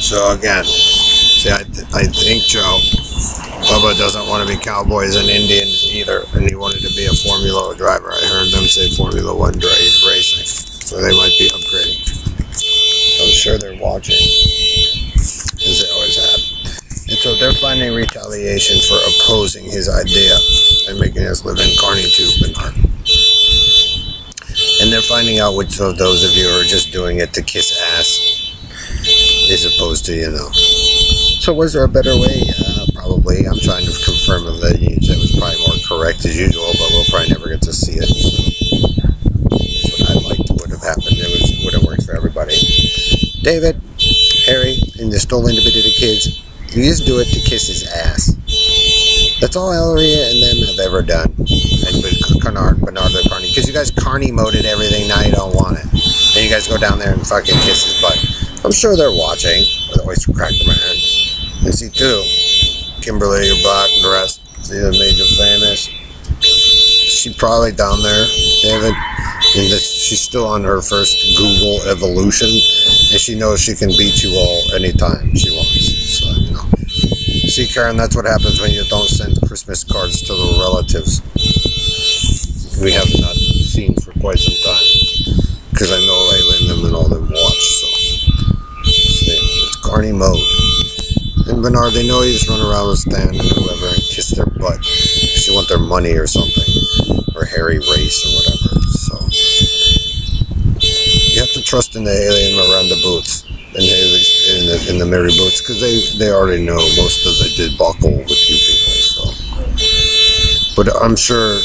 So again, see, I think Joe Bubba doesn't want to be cowboys and Indians either, and he wanted to be a Formula driver. I heard them say Formula One racing, so they might be upgrading. I'm sure they're watching, as they always have. And so they're finding retaliation for opposing his idea and making us live in Carney too, Bernard. And they're finding out which of those of you are just doing it to kiss ass, as opposed to, So was there a better way? Probably. I'm trying to confirm a lineage that was probably more correct as usual, but we'll probably never get to see it. So that's what I liked would have happened. It would have worked for everybody. David, Harry, and the stolen bit of the kids, you just do it to kiss his ass. That's all Ellery and them have ever done. And Bernard the Carney. Because you guys Carney moded everything, now you don't want it. Then you guys go down there and fucking kiss his butt. I'm sure they're watching with Oyster Cracker Man. And see too, Kimberly, your black dress. See that made you famous. She's probably down there, David. And she's still on her first Google evolution, and she knows she can beat you all anytime she wants. So, See, Karen, that's what happens when you don't send Christmas cards to the relatives. We have not seen for quite some time, because I know Layla and them and all them watch. So it's Carney mode. And Bernard, they know you just run around with Stan and whoever and kiss their butt because you want their money or something, or Harry Race or whatever. So you have to trust in the alien Miranda Boots and in the Mary Boots, because they already know most of the debacle with you people. So, but I'm sure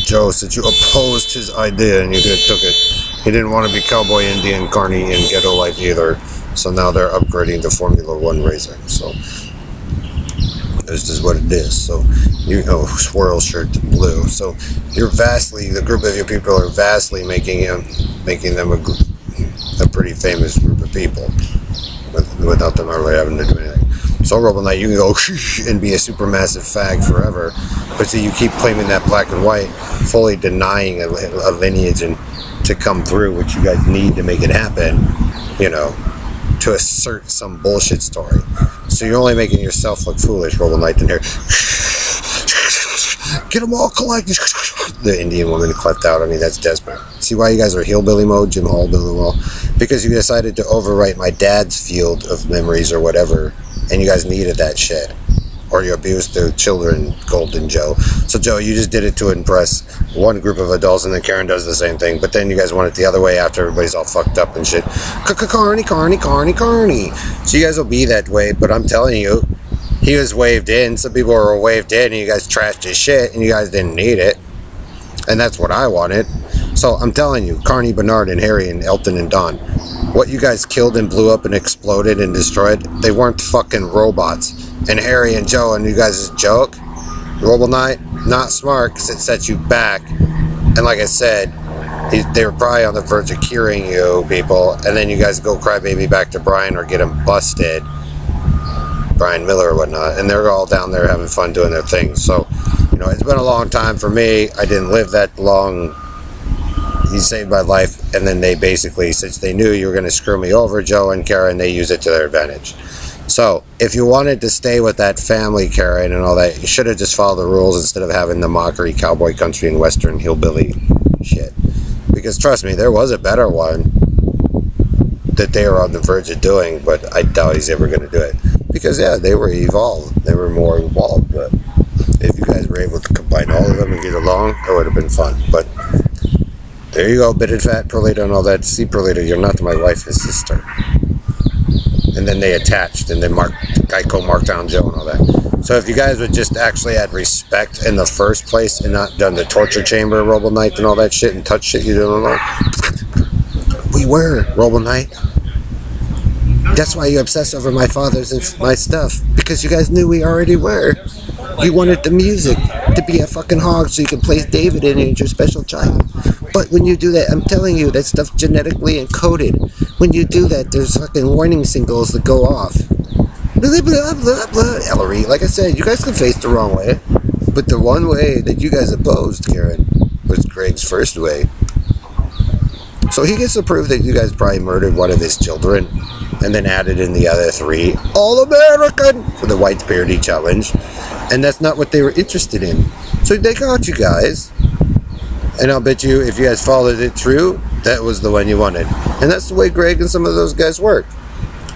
Joe, since you opposed his idea and you took it, he didn't want to be cowboy, Indian, Carney, and ghetto life either. So now they're upgrading to Formula One racing. So this is what it is. So swirl shirt to blue. So the group of you people are vastly making them a pretty famous group of people without them really having to do anything. So Robo Knight, you can go and be a supermassive fag forever, but see, you keep claiming that black and white, fully denying a lineage and to come through, which you guys need to make it happen. To assert some bullshit story. So you're only making yourself look foolish, Robo Knight, in here. Get them all collected. The Indian woman cleft out. I mean, that's desperate. See why you guys are hillbilly mode, Jim Hall, Billy Wall? Because you decided to overwrite my dad's field of memories or whatever, and you guys needed that shit. Or you abused the children, Golden Joe. So Joe, you just did it to impress one group of adults, and then Karen does the same thing. But then you guys want it the other way after everybody's all fucked up and shit. Carney. So you guys will be that way, but I'm telling you, he was waved in. Some people were waved in, and you guys trashed his shit, and you guys didn't need it. And that's what I wanted. So I'm telling you, Carney, Bernard, and Harry, and Elton, and Don, what you guys killed and blew up and exploded and destroyed, they weren't fucking robots. And Harry and Joe and you guys' joke, Robo Knight, not smart because it sets you back. And like I said, they were probably on the verge of curing you people, and then you guys go crybaby back to Brian or get him busted, Brian Miller or whatnot, and they're all down there having fun doing their thing. So, it's been a long time for me. I didn't live that long. He saved my life, and then they basically, since they knew you were going to screw me over, Joe and Karen, they use it to their advantage. So, if you wanted to stay with that family, Karen, and all that, you should have just followed the rules instead of having the mockery cowboy country and western hillbilly shit. Because trust me, there was a better one that they were on the verge of doing, but I doubt he's ever going to do it. Because, yeah, they were evolved. They were more evolved, but if you guys were able to combine all of them and get along, it would have been fun. But there you go, Bitted Fat, Perlita, and all that. See, Perlita, you're not my wife, his sister. And then they attached, and then Geico marked down Joe and all that. So if you guys would just actually had respect in the first place and not done the torture chamber, Robo Knight, and all that shit, and touch shit you don't know. We were, Robo Knight. That's why you obsess over my father's and my stuff, because you guys knew we already were. You wanted the music to be a fucking hog so you can place David in it as your special child. But when you do that, I'm telling you, that stuff's genetically encoded. When you do that, there's fucking warning signals that go off. Blah, blah, blah, blah. Ellery, like I said, you guys can face the wrong way. But the one way that you guys opposed, Karen, was Greg's first way. So he gets to prove that you guys probably murdered one of his children. and then added in the other 3 All American for the white parody challenge, and that's not what they were interested in. So they got you guys, and I'll bet you if you guys followed it through, that was the one you wanted. And that's the way Greg and some of those guys work.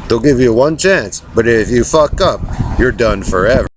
They'll give you one chance, but if you fuck up, you're done forever.